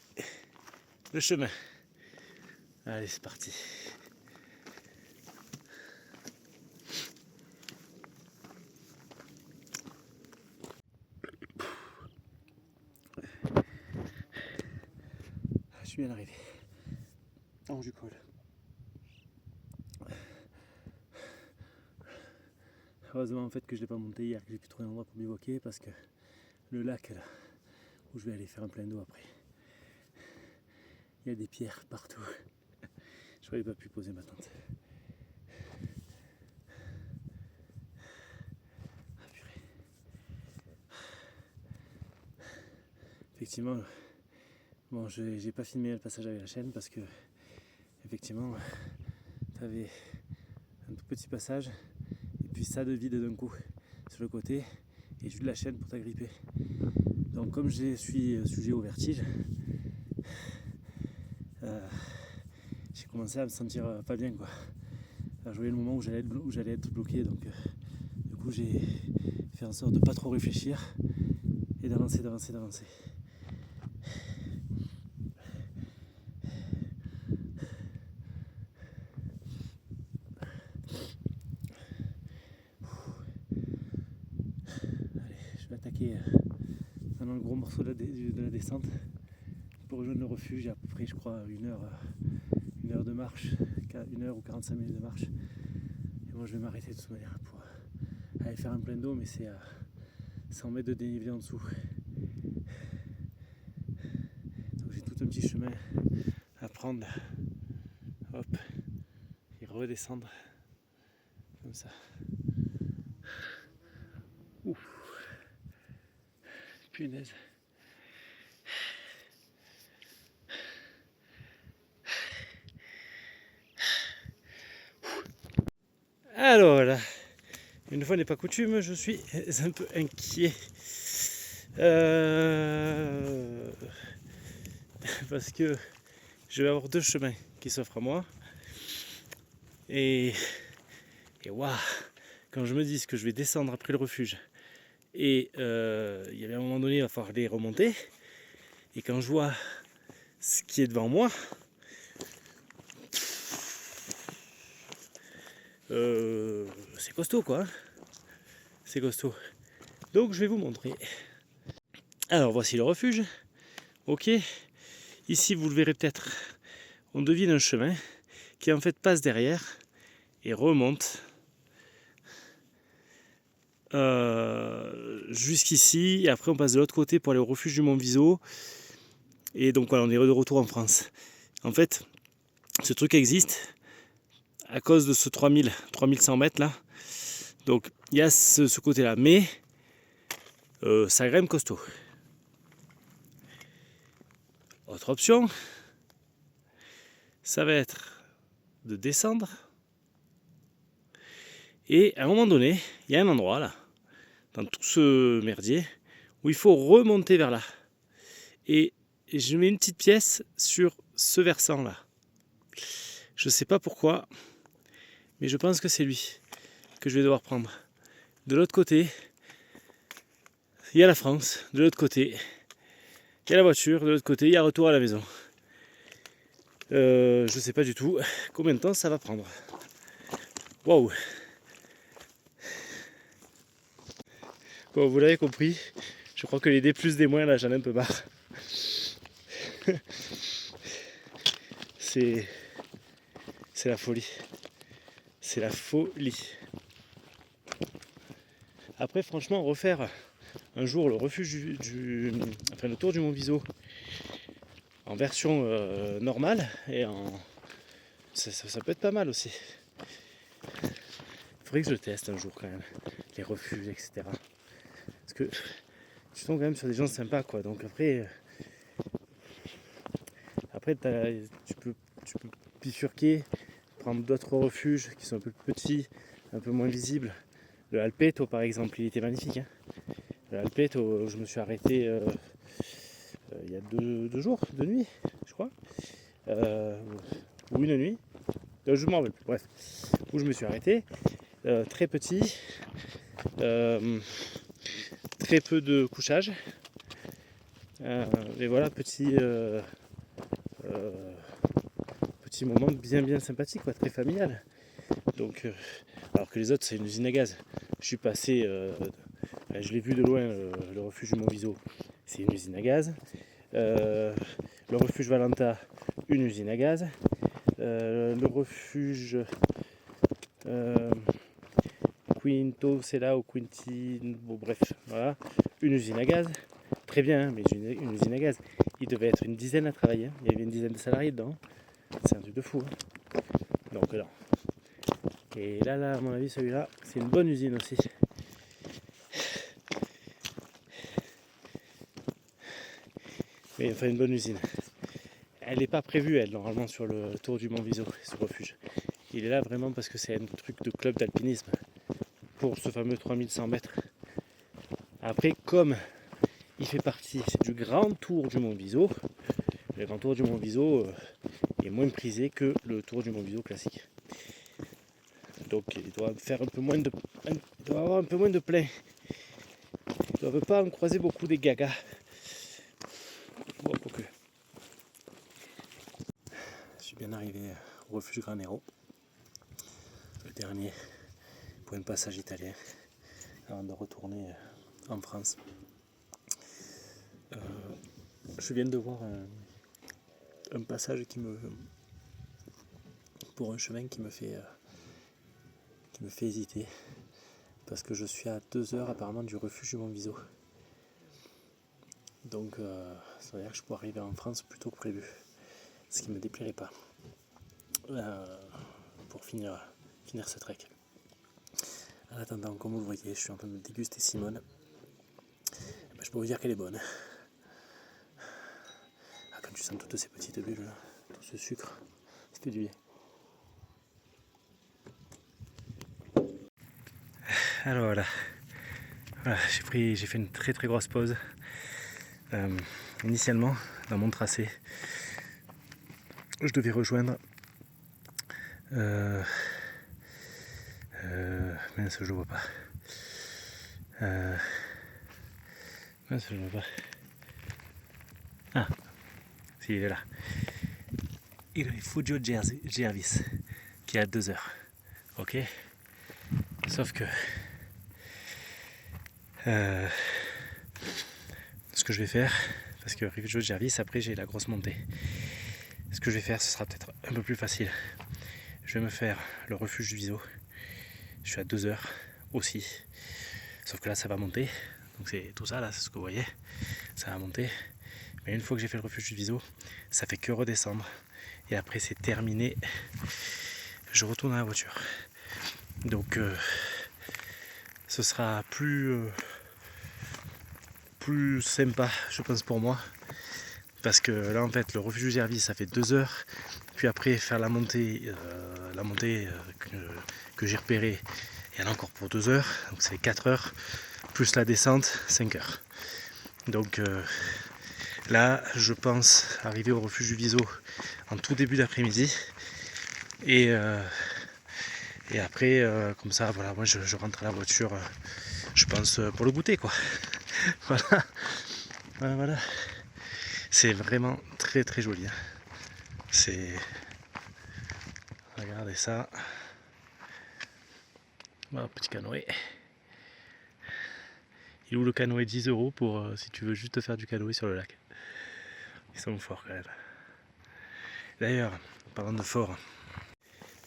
le chemin. Allez, c'est parti. suis bien arrivé. Ange du col. Heureusement en fait que je ne l'ai pas monté hier, que j'ai pu trouver un endroit pour bivouaquer parce que le lac là, où je vais aller faire un plein d'eau après, il y a des pierres partout. Je n'aurais pas pu poser ma tente. Ah, purée. Effectivement, bon, j'ai pas filmé le passage avec la chaîne parce que effectivement, tu avais un tout petit passage et puis ça de vide d'un coup sur le côté et juste la chaîne pour t'agripper. Donc comme je suis sujet au vertige, j'ai commencé à me sentir pas bien quoi. Alors, je voyais le moment où j'allais être bloqué, donc du coup j'ai fait en sorte de pas trop réfléchir et d'avancer. Je vais attaquer dans le gros morceau de la descente pour rejoindre le refuge. Il y a à peu près, je crois, une heure de marche, 1 heure ou 45 minutes de marche. Et moi je vais m'arrêter de toute manière pour aller faire un plein d'eau, mais c'est à 100 mètres de dénivelé en dessous. Donc j'ai tout un petit chemin à prendre, hop, et redescendre comme ça. Ouf. Punaise. Alors là, une fois n'est pas coutume, je suis un peu inquiet. Parce que je vais avoir 2 chemins qui s'offrent à moi. Et waouh, quand je me dis que je vais descendre après le refuge, et il y avait un moment donné, il va falloir les remonter. Et quand je vois ce qui est devant moi, c'est costaud quoi. C'est costaud. Donc je vais vous montrer. Alors voici le refuge. Ok. Ici vous le verrez peut-être. On devine un chemin qui en fait passe derrière et remonte jusqu'ici. Et après on passe de l'autre côté pour aller au refuge du Mont Viso. Et donc voilà, on est de retour en France. En fait, ce truc existe à cause de ce 3100 mètres là. Donc il y a ce côté là, mais ça grimpe costaud. Autre option, ça va être de descendre. Et à un moment donné, il y a un endroit là, dans tout ce merdier, où il faut remonter vers là. Et je mets une petite pièce sur ce versant là. Je ne sais pas pourquoi, mais je pense que c'est lui que je vais devoir prendre. De l'autre côté, il y a la France. De l'autre côté, il y a la voiture. De l'autre côté, il y a retour à la maison. Je ne sais pas du tout combien de temps ça va prendre. Waouh! Bon, vous l'avez compris, je crois que les D plus des moins là, j'en ai un peu marre. C'est la folie. C'est la folie. Après, franchement, refaire un jour le refuge enfin le tour du Mont Viso en version normale et ça peut être pas mal aussi. Il faudrait que je le teste un jour quand même, les refuges, etc. Parce que tu tombes quand même sur des gens sympas quoi. Donc après tu peux bifurquer, prendre d'autres refuges qui sont un peu plus petits, un peu moins visibles. Le Alpeto par exemple, il était magnifique. Hein. Le Alpeto, je me suis arrêté il y a 2 jours, 2 nuits, je crois. Ou une nuit. Je m'en rappelle plus, bref. Où je me suis arrêté. Très petit. Très peu de couchage. Et voilà, petit moment bien sympathique, quoi, très familial. Donc, alors que les autres, c'est une usine à gaz. Je suis passé, je l'ai vu de loin, le refuge du Mont Viso. C'est une usine à gaz. Le refuge Valenta, une usine à gaz. Le refuge Quinto Sella ou Quinti, bon, bref, voilà, une usine à gaz. Très bien, hein, mais une usine à gaz. Il devait être une dizaine à travailler. Hein. Il y avait une dizaine de salariés dedans. C'est un truc de fou. Hein. Donc là. Et là, à mon avis, celui-là, c'est une bonne usine aussi. Mais enfin, une bonne usine. Elle n'est pas prévue, elle, normalement, sur le tour du Mont Viso, ce refuge. Il est là vraiment parce que c'est un truc de club d'alpinisme pour ce fameux 3100 mètres. Après, comme il fait partie du grand tour du Mont Viso, le grand tour du Mont Viso est moins prisé que le tour du Mont Viso classique. Donc il doit faire un peu moins de, il doit avoir un peu moins de plein. Il ne doit pas en croiser beaucoup des gagas. Bon, quoique. Je suis bien arrivé au refuge Granero, le dernier point de passage italien, avant de retourner en France. Je viens de voir un passage pour un chemin qui me fait hésiter, parce que je suis à 2 heures apparemment du refuge du Mont Viso. Donc ça veut dire que je pourrais arriver en France plus tôt que prévu, ce qui ne me déplairait pas pour finir ce trek. En attendant, comme vous le voyez, je suis en train de déguster Simone. Je peux vous dire qu'elle est bonne. Ah, quand tu sens toutes ces petites bulles, là, tout ce sucre, ça fait du bien. Alors voilà, j'ai fait une très grosse pause. Initialement, dans mon tracé, je devais rejoindre mince, je le vois pas. Mince, je le vois pas. Ah, si, il est là. Il Rifugio Gervis, qui est à 2 heures. Ok. Sauf que ce que je vais faire, parce que Rifugio Gervis, après j'ai la grosse montée. Ce que je vais faire, ce sera peut-être un peu plus facile. Je vais me faire le refuge du Viso. Je suis à 2 heures aussi. Sauf que là, ça va monter. Donc c'est tout ça, là, c'est ce que vous voyez. Ça va monter. Mais une fois que j'ai fait le refuge du Viso, ça fait que redescendre. Et après, c'est terminé. Je retourne à la voiture. Donc, ce sera plus sympa, je pense, pour moi. Parce que là, en fait, le refuge du Gervis, ça fait 2 heures. Puis après, faire la montée que j'ai repérée, il y en a encore pour 2 heures. Donc, c'est 4 heures. Plus la descente, 5 heures. Donc, là, je pense arriver au refuge du Viso en tout début d'après-midi. Et après, comme ça, voilà, moi, je rentre à la voiture, je pense, pour le goûter, quoi. Voilà. C'est vraiment très joli. Hein. C'est... Regardez ça. Voilà, petit canoë. Il loue le canoë 10 € pour si tu veux juste faire du canoë sur le lac. Ils sont forts quand même. D'ailleurs, parlant de fort,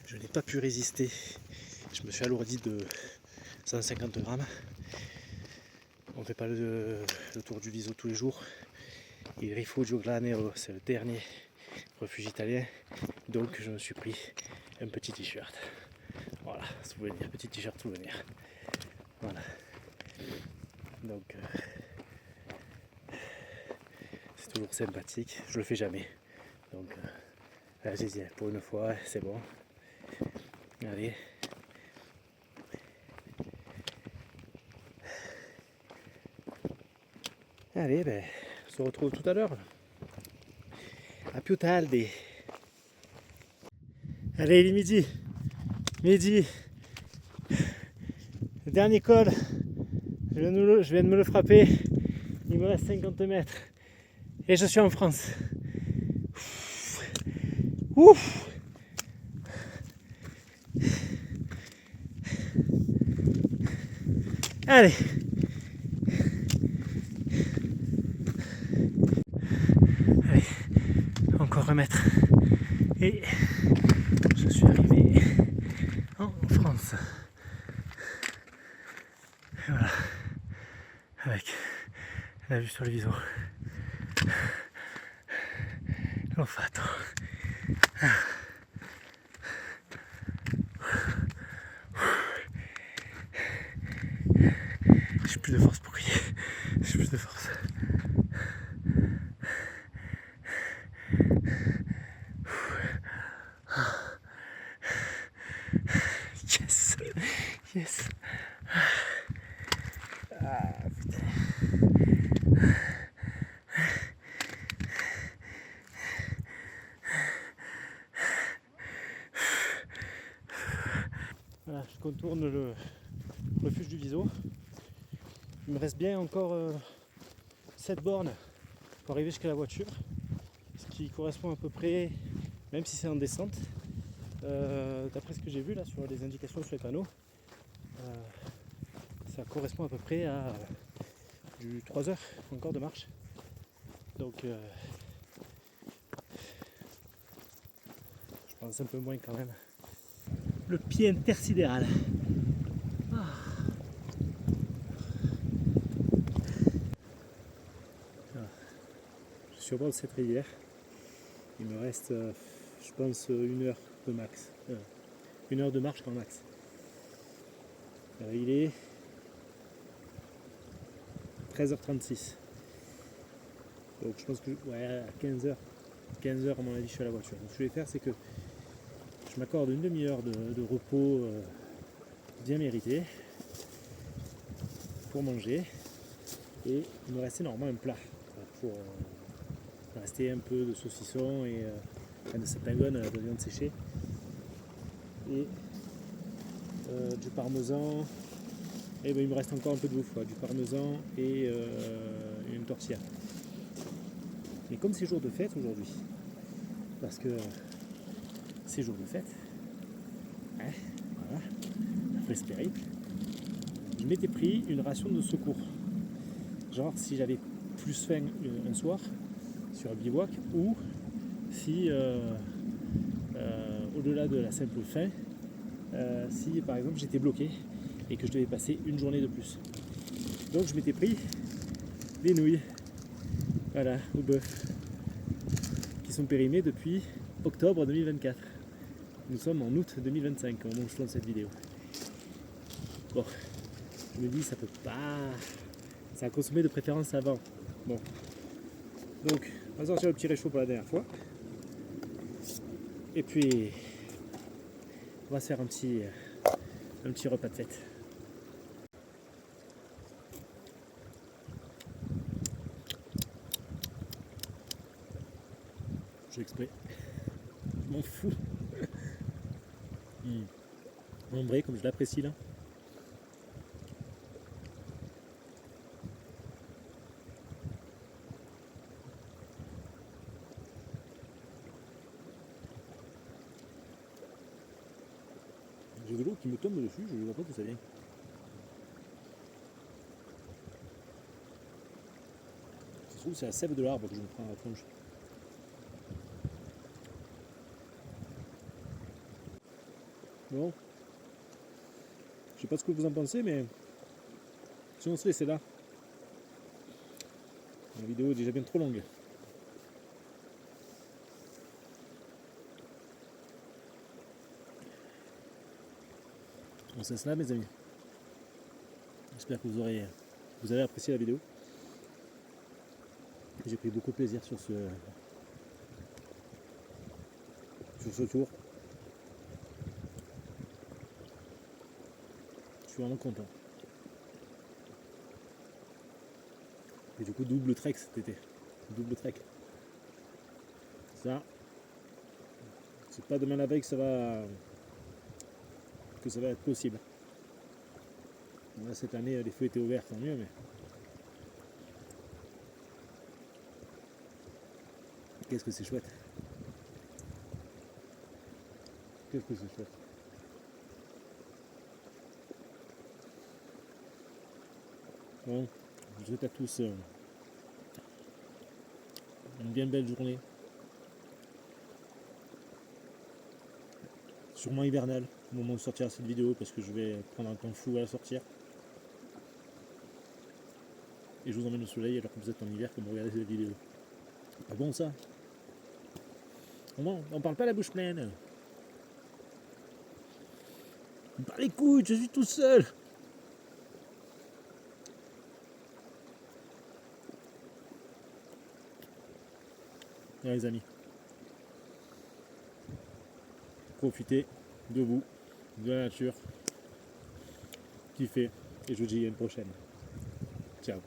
je n'ai pas pu résister. Je me suis alourdi de 150 grammes. On ne fait pas le tour du Viso tous les jours. Il Rifugio Granero, c'est le dernier refuge italien. Donc je me suis pris un petit t-shirt. Voilà, souvenir, petit t-shirt souvenir. Voilà. Donc c'est toujours sympathique. Je le fais jamais. Donc là j'ai dit pour une fois, c'est bon. Allez. Allez, ben, on se retrouve tout à l'heure. A più tardi. Allez, il est midi. Midi. Le dernier col. Je viens de me le frapper. Il me reste 50 mètres. Et je suis en France. Ouf. Allez. remettre. Et je suis arrivé en France. Et voilà, avec la vue sur le Viso. L'ho fatto. J'ai plus de force pour crier. J'ai plus de force. Yes. Yes. Ah putain. Voilà, je contourne le refuge du Viso. Il me reste bien encore 7 bornes pour arriver jusqu'à la voiture, ce qui correspond à peu près, même si c'est en descente, d'après ce que j'ai vu là sur les indications sur les panneaux, ça correspond à peu près à du 3 heures encore de marche. Donc je pense un peu moins quand même. Le pied intersidéral. Je suis au bord de cette rivière. Il me reste, je pense, 1 heure de max. 1 heure de marche grand max. Il est 13h36. Donc je pense que à 15h. 15h à mon avis je suis à la voiture. Donc ce que je vais faire c'est que je m'accorde une demi-heure de repos bien mérité pour manger. Et il me restait normalement un plat pour rester un peu de saucisson et de sapingone, de viande séchée. Et du parmesan. Et ben, il me reste encore un peu de bouffe, du parmesan et une tortilla. Mais comme c'est jour de fête aujourd'hui, parce que c'est jour de fête, hein, voilà, après ce périple, je m'étais pris une ration de secours. Genre si j'avais plus faim un soir sur un bivouac, ou si au-delà de la simple faim, si par exemple j'étais bloqué et que je devais passer une journée de plus. Donc je m'étais pris des nouilles, voilà, au bœuf, qui sont périmées depuis octobre 2024. Nous sommes en août 2025 quand on tourne cette vidéo. Bon, je me dis ça peut pas... Ça a consommé de préférence avant. Bon. Donc, on va sortir le petit réchaud pour la dernière fois. Et puis, on va se faire un petit repas de fête. Je fais exprès. Je m'en fous. Ombré, comme je l'apprécie là. J'ai de l'eau qui me tombe dessus, je ne vois pas d'où ça vient. Ça se trouve, c'est la sève de l'arbre que je me prends à la tronche. Bon, je sais pas ce que vous en pensez, mais si on se laissait là, la vidéo est déjà bien trop longue. On se laisse là, mes amis. J'espère que vous avez apprécié la vidéo. J'ai pris beaucoup de plaisir sur ce tour. Je suis vraiment content. Et du coup, double trek cet été. Double trek. Ça, c'est pas demain la veille que ça va être possible. Là, cette année, les feux étaient ouverts, tant mieux, mais qu'est-ce que c'est chouette. Qu'est-ce que c'est chouette. Bon, je vous souhaite à tous une bien belle journée. sûrement hivernale au moment où sortira cette vidéo parce que je vais prendre un temps fou à la sortir. Et je vous emmène au soleil alors que vous êtes en hiver comme vous regardez cette vidéo. Ah bon ça? On parle pas la bouche pleine. Bah les couilles, je suis tout seul. Allez, les amis. Profitez de vous, de la nature. Kiffez. Et je vous dis à une prochaine. Ciao.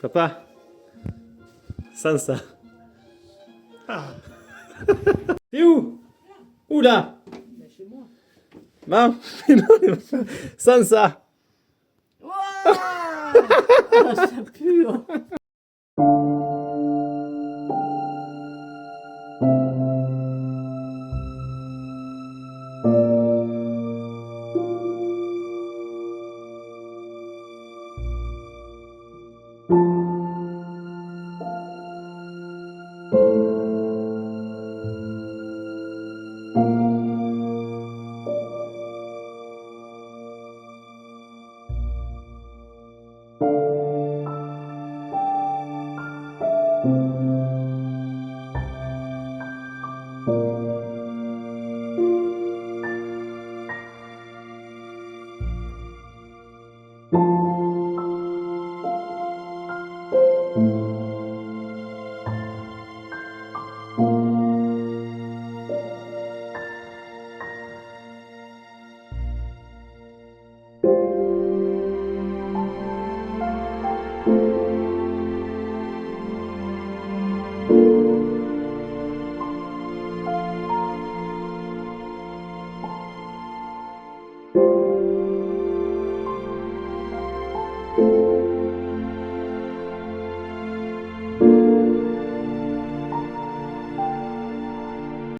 Papa. Sansa. Ah. T'es où? Où là? Chez moi. Non, Sansa. Waouh. Ah, ça pue.